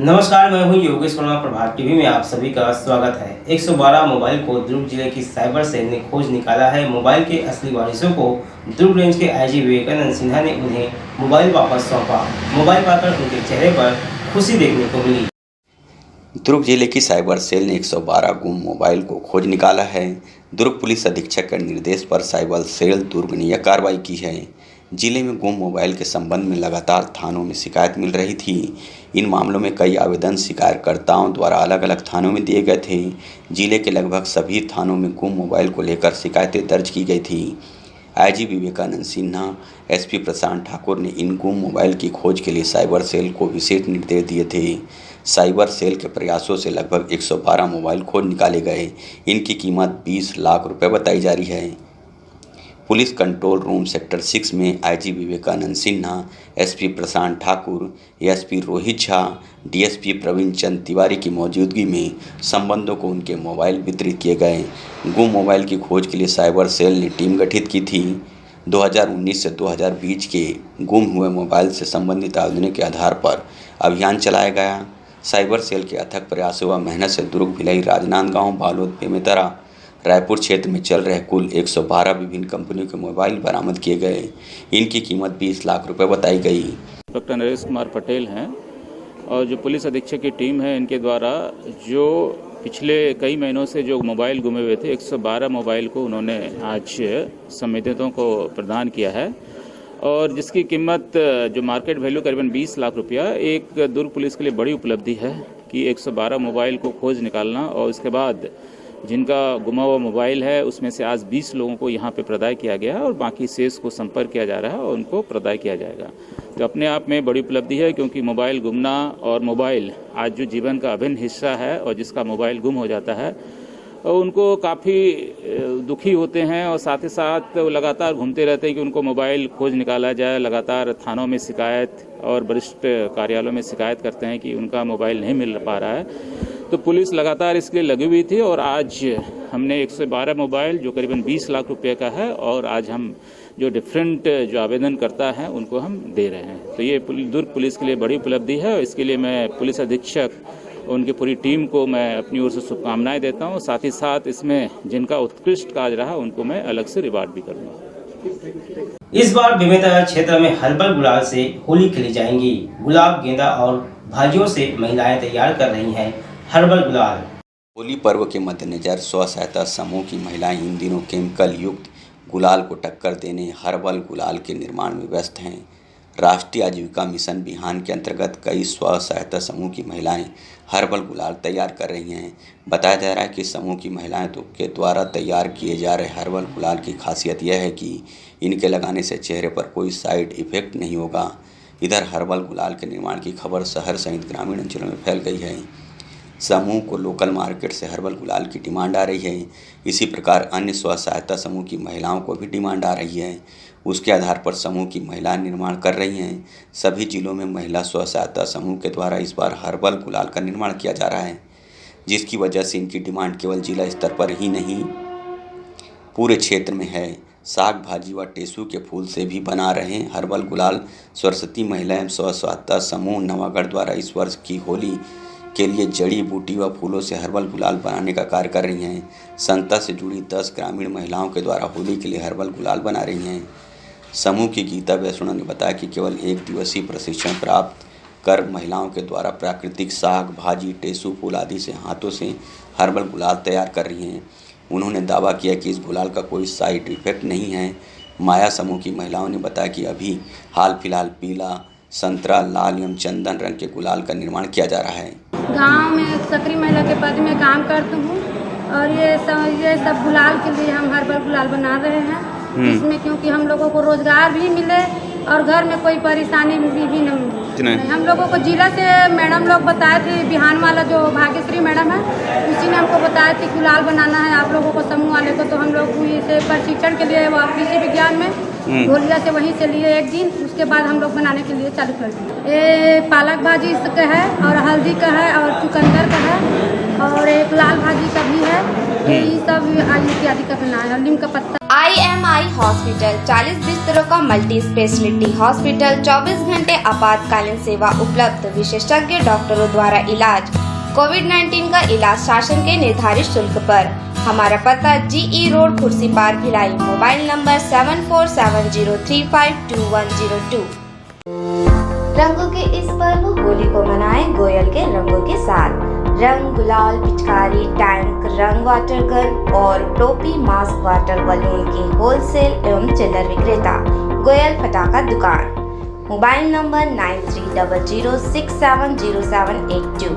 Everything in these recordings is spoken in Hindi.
नमस्कार, मैं हूं योगेश वर्मा। प्रभात टीवी में आप सभी का स्वागत है। 112 मोबाइल को दुर्ग जिले की साइबर सेल ने खोज निकाला है। मोबाइल के असली वारिसों को दुर्ग रेंज के आईजी विवेकानंद सिन्हा ने उन्हें मोबाइल वापस सौंपा। मोबाइल पाकर उनके चेहरे पर खुशी देखने को मिली। दुर्ग जिले की साइबर सेल ने 112 गुम मोबाइल को खोज निकाला है। दुर्ग पुलिस अधीक्षक के निर्देश पर साइबर सेल दुर्ग ने यह कार्रवाई की है। जिले में गुम मोबाइल के संबंध में लगातार थानों में शिकायत मिल रही थी। इन मामलों में कई आवेदन शिकायतकर्ताओं द्वारा अलग अलग थानों में दिए गए थे। जिले के लगभग सभी थानों में गुम मोबाइल को लेकर शिकायतें दर्ज की गई थी। आईजी विवेकानंद सिन्हा, एसपी प्रशांत ठाकुर ने इन गुम मोबाइल की खोज के लिए साइबर सेल को विशेष निर्देश दिए थे। साइबर सेल के प्रयासों से लगभग 112 मोबाइल खोज निकाले गए। इनकी कीमत 20 लाख रुपए बताई जा रही है। पुलिस कंट्रोल रूम सेक्टर 6 में IG Vivekananda Sinha, SP Prashant Thakur, SP Rohit Jha, DSP Praveen Chand Tiwari की मौजूदगी में संबंधों को उनके मोबाइल वितरित किए गए। गुम मोबाइल की खोज के लिए साइबर सेल ने टीम गठित की थी। 2019 से 2020 के गुम हुए मोबाइल से संबंधित आवेदनों के आधार पर अभियान चलाया गया। साइबर सेल के अथक प्रयासों व मेहनत से दुर्ग, भिलाई, राजनांदगांव, बालोद, बेमेतरा, रायपुर क्षेत्र में चल रहे कुल 112 विभिन्न कंपनियों के मोबाइल बरामद किए गए। इनकी कीमत 20 लाख रुपए बताई गई। डॉक्टर नरेश कुमार पटेल हैं और जो पुलिस अधीक्षक की टीम है, इनके द्वारा जो पिछले कई महीनों से जो मोबाइल गुमे हुए थे, 112 मोबाइल को उन्होंने आज संबंधितों को प्रदान किया है और जिसकी कीमत जो मार्केट वैल्यू करीबन 20 लाख रुपया एक दुर्ग पुलिस के लिए बड़ी उपलब्धि है कि 112 मोबाइल को खोज निकालना और उसके बाद जिनका गुमा हुआ मोबाइल है उसमें से आज 20 लोगों को यहाँ पे प्रदाय किया गया है और बाकी शेष को संपर्क किया जा रहा है और उनको प्रदाय किया जाएगा। तो अपने आप में बड़ी उपलब्धि है क्योंकि मोबाइल गुमना और मोबाइल आज जो जीवन का अभिन्न हिस्सा है और जिसका मोबाइल गुम हो जाता है और उनको काफ़ी दुखी होते हैं और साथ ही साथ वो लगातार घूमते रहते हैं कि उनको मोबाइल खोज निकाला जाए। लगातार थानों में शिकायत और वरिष्ठ कार्यालयों में शिकायत करते हैं कि उनका मोबाइल नहीं मिल पा रहा है। तो पुलिस लगातार इसके लिए लगी हुई थी और आज हमने 112 मोबाइल जो करीबन 20 लाख रुपए का है और आज हम जो डिफरेंट जो आवेदन करता है उनको हम दे रहे हैं। तो ये दुर्ग पुलिस के लिए बड़ी उपलब्धि है और इसके लिए मैं पुलिस अधीक्षक उनकी पूरी टीम को मैं अपनी ओर से शुभकामनाएं देता हूं। साथ ही साथ इसमें जिनका उत्कृष्ट कार्य रहा उनको मैं अलग से रिवार्ड भी करूंगा। इस बार बेमेतरा क्षेत्र में हर्बल गुलाल से होली खेली जाएंगी। गुलाब, गेंदा और भाजियों से महिलाएं तैयार कर रही हैं हर्बल गुलाल। होली पर्व के मद्देनजर स्व सहायता समूह की महिलाएं इन दिनों केमिकल युक्त गुलाल को टक्कर देने हर्बल गुलाल के निर्माण में व्यस्त हैं। राष्ट्रीय आजीविका मिशन बिहान के अंतर्गत कई स्व सहायता समूह की महिलाएं हर्बल गुलाल तैयार कर रही हैं। बताया जा रहा है कि समूह की महिलाएं के द्वारा तैयार किए जा रहे हर्बल गुलाल की खासियत यह है कि इनके लगाने से चेहरे पर कोई साइड इफेक्ट नहीं होगा। इधर हर्बल गुलाल के निर्माण की खबर शहर सहित ग्रामीण अंचलों में फैल गई है। समूह को लोकल मार्केट से हर्बल गुलाल की डिमांड आ रही है। इसी प्रकार अन्य स्व सहायता समूह की महिलाओं को भी डिमांड आ रही है। उसके आधार पर समूह की महिलाएं निर्माण कर रही हैं। सभी जिलों में महिला स्व सहायता समूह के द्वारा इस बार हर्बल गुलाल का निर्माण किया जा रहा है, जिसकी वजह से इनकी डिमांड केवल जिला स्तर पर ही नहीं पूरे क्षेत्र में है। साग भाजी व टेसू के फूल से भी बना रहे हर्बल गुलाल सरस्वती महिला एवं स्व सहायता समूह नवागढ़ द्वारा इस वर्ष की होली के लिए जड़ी बूटी व फूलों से हर्बल गुलाल बनाने का कार्य कर रही हैं। संस्था से जुड़ी 10 ग्रामीण महिलाओं के द्वारा होली के लिए हर्बल गुलाल बना रही हैं। समूह की गीता वैष्णो ने बताया कि केवल 1 दिवसीय प्रशिक्षण प्राप्त कर महिलाओं के द्वारा प्राकृतिक साग, भाजी, टेसू फूल आदि से हाथों से हर्बल गुलाल तैयार कर रही हैं। उन्होंने दावा किया कि इस गुलाल का कोई साइड इफेक्ट नहीं है। माया समूह की महिलाओं ने बताया कि अभी हाल फिलहाल पीला, संतरा, लाल एवं चंदन रंग के गुलाल का निर्माण किया जा रहा है। गांव में सक्रिय महिला के पद में काम करती हूँ और ये सब गुलाल के लिए हम हर्बल गुलाल बना रहे हैं। इसमें क्योंकि हम लोगों को रोजगार भी मिले और घर में कोई परेशानी भी न मिले। हम लोगों को जिला से मैडम लोग बताए थे, बिहान वाला जो भाग्यश्री मैडम है उसी ने हमको बताया थी गुलाल बनाना है आप लोगों को समूह वाले को। तो हम लोग इसे प्रशिक्षण के लिए कृषि विज्ञान में ढोलिया से वहीं से लिए एक दिन, उसके बाद हम लोग बनाने के लिए चालू कर दिए। ये पालक भाजी का है और हल्दी का है और चुकंदर का है और एक लाल भाजी का भी है। ये सब इत्यादि का बना है और नीम का पत्ता। IMI हॉस्पिटल 40 बिस्तरों का मल्टी स्पेशलिटी हॉस्पिटल, 24 घंटे आपातकालीन सेवा उपलब्ध, विशेषज्ञ डॉक्टरों द्वारा इलाज, कोविड-19 का इलाज शासन के निर्धारित शुल्क पर। हमारा पता GE road Khursipar Bhilai. Mobile number 7470352102। रंगों के इस पर्व होली को मनाएं गोयल के रंगों के साथ। रंग, गुलाल, पिचकारी, टैंक, रंग, वाटर गन और टोपी, मास्क, वाटर बलून की होलसेल एवं चिल्लर विक्रेता गोयल पटाखा दुकान। Mobile number 9300670782।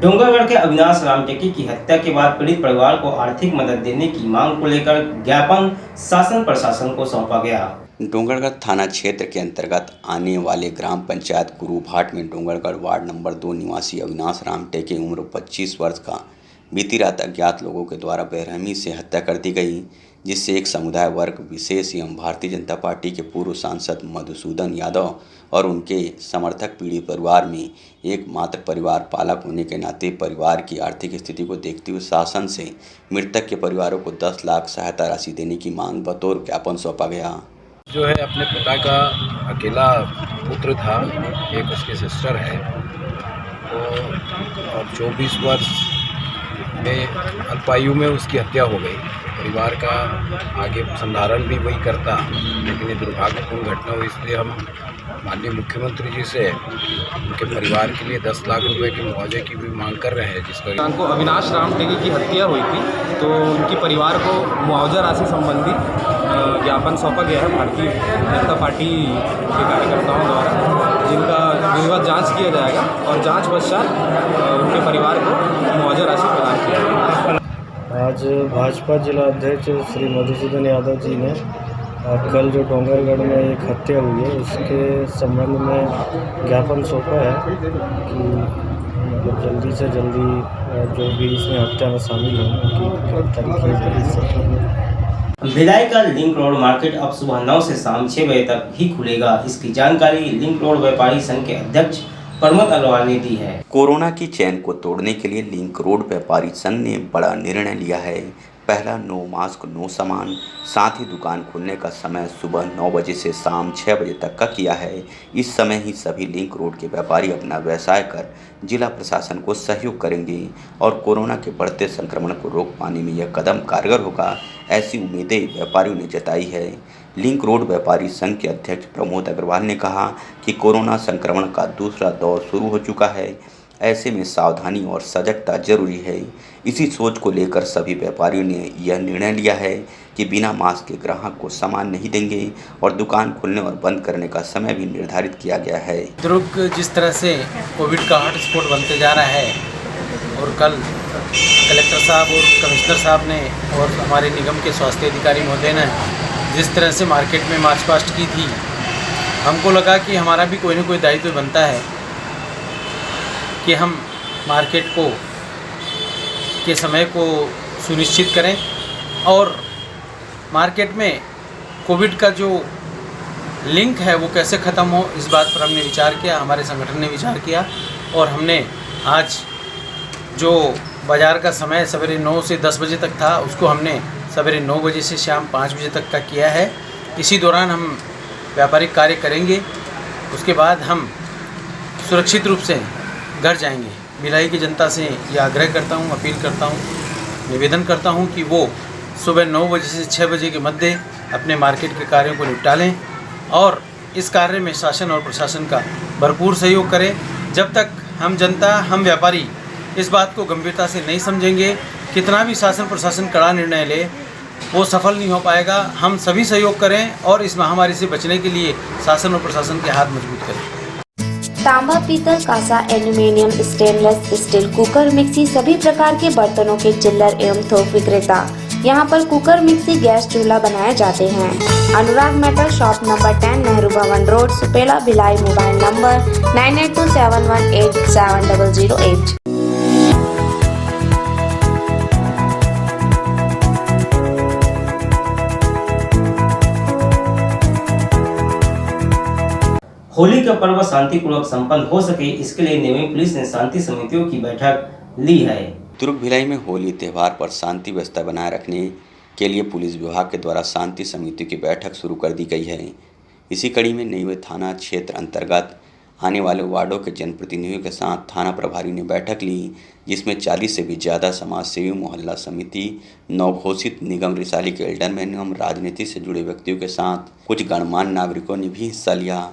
डोंगरगढ़ के अविनाश रामटेके की हत्या के बाद पीड़ित परिवार को आर्थिक मदद देने की मांग को लेकर ज्ञापन शासन प्रशासन को सौंपा गया। डोंगरगढ़ थाना क्षेत्र के अंतर्गत आने वाले ग्राम पंचायत गुरुभाट में डोंगरगढ़ वार्ड नंबर 2 निवासी अविनाश रामटेके उम्र 25 वर्ष का बीती रात अज्ञात लोगों के द्वारा बेरहमी से हत्या कर दी गई, जिससे एक समुदाय वर्ग विशेष एवं भारतीय जनता पार्टी के पूर्व सांसद मधुसूदन यादव और उनके समर्थक पीड़ित परिवार में एकमात्र परिवार पालक होने के नाते परिवार की आर्थिक स्थिति को देखते हुए शासन से मृतक के परिवारों को 10 लाख सहायता राशि देने की मांग बतौर ज्ञापन सौंपा गया। जो है अपने पिता का अकेला पुत्र था, एक उसकी सिस्टर है और 24 वर्ष में अल्पायु में उसकी हत्या हो गई। परिवार का आगे संधारण भी वही करता, लेकिन ये दुर्भाग्यपूर्ण घटना हुई, इसलिए हम माननीय मुख्यमंत्री जी से उनके परिवार के लिए 10 लाख रुपए की मुआवजे की भी मांग कर रहे हैं। जिसका को अविनाश रामटेके की हत्या हुई थी तो उनके परिवार को मुआवजा राशि संबंधी ज्ञापन सौंपा गया है भारतीय जनता पार्टी के कार्यकर्ताओं द्वारा, जिनका विधिवत जांच किया जाएगा और जांच पश्चात उनके परिवार को मुआवजा राशि प्रदान की जाएगी। आज भाजपा जिला अध्यक्ष श्री मधुसूदन यादव जी ने कल जो डोंगरगढ़ में एक हत्या हुई है उसके संबंध में ज्ञापन सौंपा है कि मतलब जल्दी से जल्दी जो भी इसमें हत्या में शामिल हैं उनकी गिरफ्तारी की जाए। भिलाई का लिंक रोड मार्केट अब सुबह 9 से शाम 6 बजे तक ही खुलेगा। इसकी जानकारी लिंक रोड व्यापारी संघ के अध्यक्ष प्रमोद अग्रवाल ने दी है। कोरोना की चैन को तोड़ने के लिए लिंक रोड व्यापारी संघ ने बड़ा निर्णय लिया है। पहला नो मास्क नो सामान, साथ ही दुकान खुलने का समय सुबह 9 बजे से शाम 6 बजे तक का किया है। इस समय ही सभी लिंक रोड के व्यापारी अपना व्यवसाय कर जिला प्रशासन को सहयोग करेंगे और कोरोना के बढ़ते संक्रमण को रोक पाने में यह कदम कारगर होगा, ऐसी उम्मीदें व्यापारियों ने जताई है। लिंक रोड व्यापारी संघ के अध्यक्ष प्रमोद अग्रवाल ने कहा कि कोरोना संक्रमण का दूसरा दौर शुरू हो चुका है, ऐसे में सावधानी और सजगता जरूरी है। इसी सोच को लेकर सभी व्यापारियों ने यह निर्णय लिया है कि बिना मास्क के ग्राहक को सामान नहीं देंगे और दुकान खुलने और बंद करने का समय भी निर्धारित किया गया है। दुर्ग जिस तरह से कोविड का हॉटस्पॉट बनते जा रहा है और कल कलेक्टर साहब और कमिश्नर साहब ने और हमारे निगम के स्वास्थ्य अधिकारी महोदय ने जिस तरह से मार्केट में मार्च पास्ट की थी, हमको लगा कि हमारा भी कोई ना कोई दायित्व बनता है कि हम मार्केट को के समय को सुनिश्चित करें और मार्केट में कोविड का जो लिंक है वो कैसे ख़त्म हो, इस बात पर हमने विचार किया, हमारे संगठन ने विचार किया और हमने आज जो बाज़ार का समय सवेरे 9 से 10 बजे तक था उसको हमने सवेरे 9 बजे से शाम 5 बजे तक का किया है। इसी दौरान हम व्यापारिक कार्य करेंगे, उसके बाद हम सुरक्षित रूप से घर जाएंगे। भिलाई की जनता से ये आग्रह करता हूँ, अपील करता हूँ, निवेदन करता हूँ कि वो सुबह 9 बजे से 6 बजे के मध्य अपने मार्केट के कार्यों को निपटा लें और इस कार्य में शासन और प्रशासन का भरपूर सहयोग करें। जब तक हम जनता, हम व्यापारी इस बात को गंभीरता से नहीं समझेंगे, कितना भी शासन प्रशासन कड़ा निर्णय ले वो सफल नहीं हो पाएगा। हम सभी सहयोग करें और इस महामारी से बचने के लिए शासन और प्रशासन के हाथ मजबूत करें। तांबा, पीतल, कांसा, aluminium, stainless steel, cooker, mixie सभी प्रकार के बर्तनों के चिल्लर एवं थोक विक्रेता। यहाँ पर कुकर, मिक्सी, गैस चूल्हा बनाए जाते हैं। अनुराग मेटल शॉप नंबर 10 नेहरू भवन road, Supela, Bhilai. Mobile number 9827187008। Holi का पर्व शांतिपूर्वक संपन्न हो सके, इसके लिए निगम पुलिस ने शांति समितियों की बैठक ली है। दुर्ग भिलाई में होली त्यौहार पर शांति व्यवस्था बनाए रखने के लिए पुलिस विभाग के द्वारा शांति समिति की बैठक शुरू कर दी गई है। इसी कड़ी में नई थाना क्षेत्र अंतर्गत आने वाले वार्डों के जनप्रतिनिधियों के साथ थाना प्रभारी ने बैठक ली, जिसमें 40 से भी ज़्यादा समाजसेवी, मोहल्ला समिति, नवघोषित निगम रिसाली के एल्डरमैन एवं राजनीति से जुड़े व्यक्तियों के साथ कुछ गणमान्य नागरिकों ने भी हिस्सा लिया।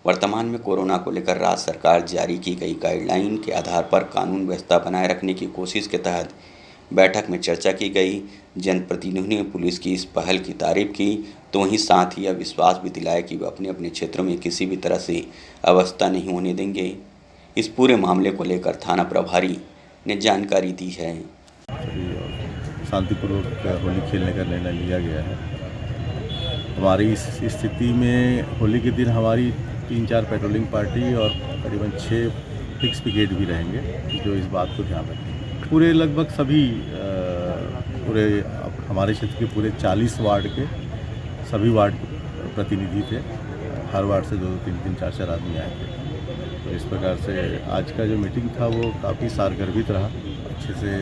वर्तमान में कोरोना को लेकर राज्य सरकार जारी की गई गाइडलाइन के आधार पर कानून व्यवस्था बनाए रखने की कोशिश के तहत बैठक में चर्चा की गई। जनप्रतिनिधियों ने पुलिस की इस पहल की तारीफ की, तो वहीं साथ ही यह विश्वास भी दिलाया कि वे अपने अपने क्षेत्रों में किसी भी तरह से अवस्था नहीं होने देंगे। इस पूरे मामले को लेकर थाना प्रभारी ने जानकारी दी है। शांतिपूर्वक होली खेलने का निर्णय लिया गया है। हमारी इस स्थिति में होली के दिन हमारी 3-4 पेट्रोलिंग पार्टी और करीबन 6 फिक्स ब्रिगेड भी रहेंगे, जो इस बात को ध्यान रखेंगे। पूरे लगभग सभी पूरे हमारे क्षेत्र के पूरे 40 वार्ड के सभी वार्ड प्रतिनिधि थे। हर वार्ड से 2-2, 3-3, 4-4 आदमी आए थे। तो इस प्रकार से आज का जो मीटिंग था वो काफ़ी सारगर्भित रहा। अच्छे से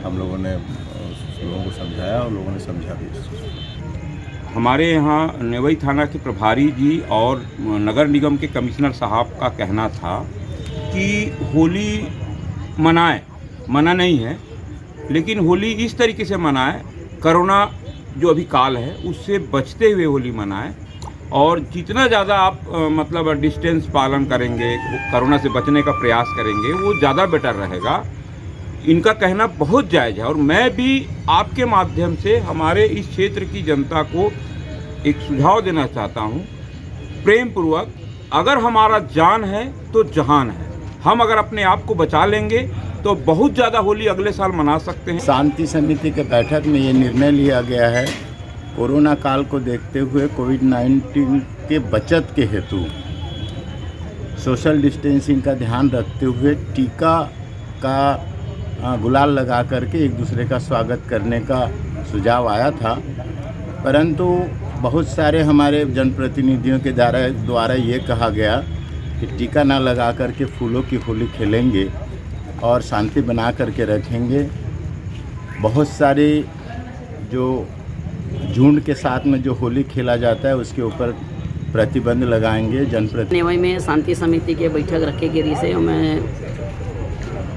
हम लोगों ने लोगों को समझाया और लोगों ने समझा भी इस चीज़ को। हमारे यहाँ नेवई थाना के प्रभारी जी और नगर निगम के कमिश्नर साहब का कहना था कि होली मना नहीं है, लेकिन होली इस तरीके से मनाएं, कोरोना जो अभी काल है उससे बचते हुए होली मनाएं, और जितना ज़्यादा आप मतलब डिस्टेंस पालन करेंगे, कोरोना से बचने का प्रयास करेंगे, वो ज़्यादा बेटर रहेगा। इनका कहना बहुत जायज़ है और मैं भी आपके माध्यम से हमारे इस क्षेत्र की जनता को एक सुझाव देना चाहता हूँ। प्रेम पूर्वक, अगर हमारा जान है तो जहान है। हम अगर अपने आप को बचा लेंगे तो बहुत ज़्यादा होली अगले साल मना सकते हैं। शांति समिति के बैठक में ये निर्णय लिया गया है, कोरोना काल को देखते हुए कोविड-19 के बचत के हेतु सोशल डिस्टेंसिंग का ध्यान रखते हुए टीका का गुलाल लगा करके एक दूसरे का स्वागत करने का सुझाव आया था, परंतु बहुत सारे हमारे जनप्रतिनिधियों के द्वारा ये कहा गया कि टीका ना लगा करके फूलों की होली खेलेंगे और शांति बना करके रखेंगे। बहुत सारे जो झुंड के साथ में जो होली खेला जाता है उसके ऊपर प्रतिबंध लगाएंगे। नेवई में शांति समिति के बैठक रखे गिरी से मैं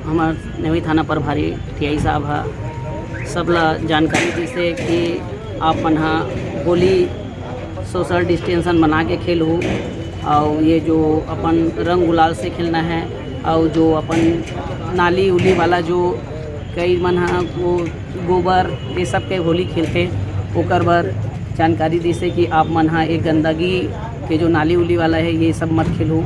हमार नेवई थाना प्रभारी टीआई साहब है सब ला जानकारी दी से कि आप मन होली सोशल डिस्टेंसन बना के खेलूँ, और ये जो अपन रंग गुलाल से खेलना है, और जो अपन नाली उली वाला जो कई मन वो गोबर ये सब के होली खेलते ओकर बर जानकारी दी से कि आप मन एक गंदगी के जो नाली उली वाला है ये सब मत खेलो।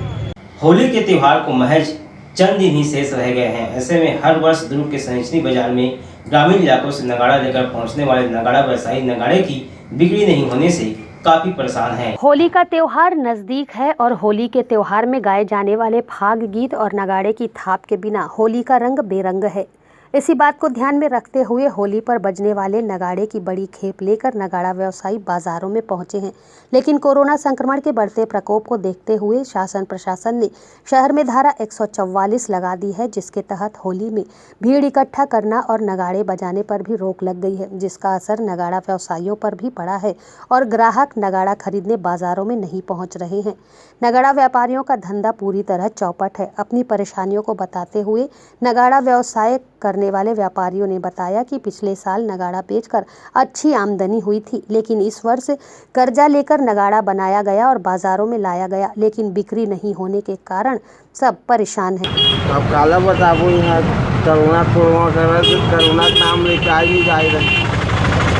होली के त्यौहार को महज चंद दिन ही शेष रह गए हैं। ऐसे में हर वर्ष दुर्ग के सनिचरी बाजार में ग्रामीण इलाकों से नगाड़ा लेकर पहुंचने वाले नगाड़ा व्यवसायी नगाड़े की बिक्री नहीं होने से काफी परेशान है। होली का त्योहार नजदीक है और होली के त्योहार में गाए जाने वाले फाग गीत और नगाड़े की थाप के बिना होली का रंग बेरंग है। इसी बात को ध्यान में रखते हुए होली पर बजने वाले नगाड़े की बड़ी खेप लेकर नगाड़ा व्यवसायी बाजारों में पहुंचे हैं, लेकिन कोरोना संक्रमण के बढ़ते प्रकोप को देखते हुए शासन प्रशासन ने शहर में धारा 144 लगा दी है, जिसके तहत होली में भीड़ इकट्ठा करना और नगाड़े बजाने पर भी रोक लग गई है, जिसका असर नगाड़ा व्यवसायियों पर भी पड़ा है और ग्राहक नगाड़ा खरीदने बाजारों में नहीं पहुँच रहे हैं। नगाड़ा व्यापारियों का धंधा पूरी तरह चौपट है। अपनी परेशानियों को बताते हुए नगाड़ा व्यवसाय करने वाले व्यापारियों ने बताया कि पिछले साल नगाड़ा बेचकर अच्छी आमदनी हुई थी, लेकिन इस वर्ष कर्जा लेकर नगाड़ा बनाया गया और बाजारों में लाया गया, लेकिन बिक्री नहीं होने के कारण सब परेशान हैं। अब काला बताबो यहाँ करोना करोना का नाम लेके आ ही जाए रहे,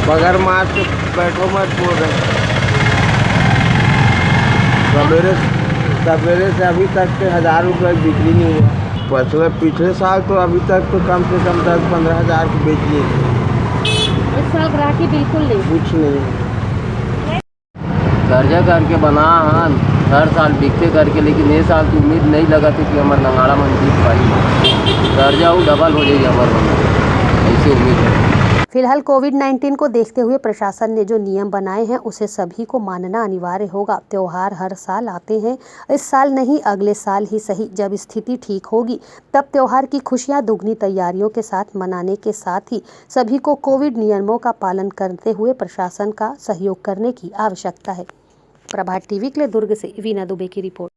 बगैर मास्क बैठो मत बोल रहे। सवेरे से अभी तक के 1000 रुपये बिक्री नहीं हुआ। पिछले साल तो अभी तक तो कम से कम 10-15 हज़ार की बेच लिए थे। इस साल ग्राहकी बिल्कुल नहीं, कुछ नहीं। कर्जा करके बना हर साल बिकते करके, लेकिन ये साल तो उम्मीद नहीं लगा थी कि हमारे नगाड़ा मन जीत पाई। कर्जा वो डबल हो जाएगी हमारे मन, ऐसे उम्मीद है। फिलहाल कोविड-19 को देखते हुए प्रशासन ने जो नियम बनाए हैं उसे सभी को मानना अनिवार्य होगा। त्योहार हर साल आते हैं, इस साल नहीं अगले साल ही सही। जब स्थिति ठीक होगी तब त्योहार की खुशियां दुगनी तैयारियों के साथ मनाने के साथ ही सभी को कोविड नियमों का पालन करते हुए प्रशासन का सहयोग करने की आवश्यकता है। प्रभात टीवी के लिए दुर्ग से वीना दुबे की रिपोर्ट।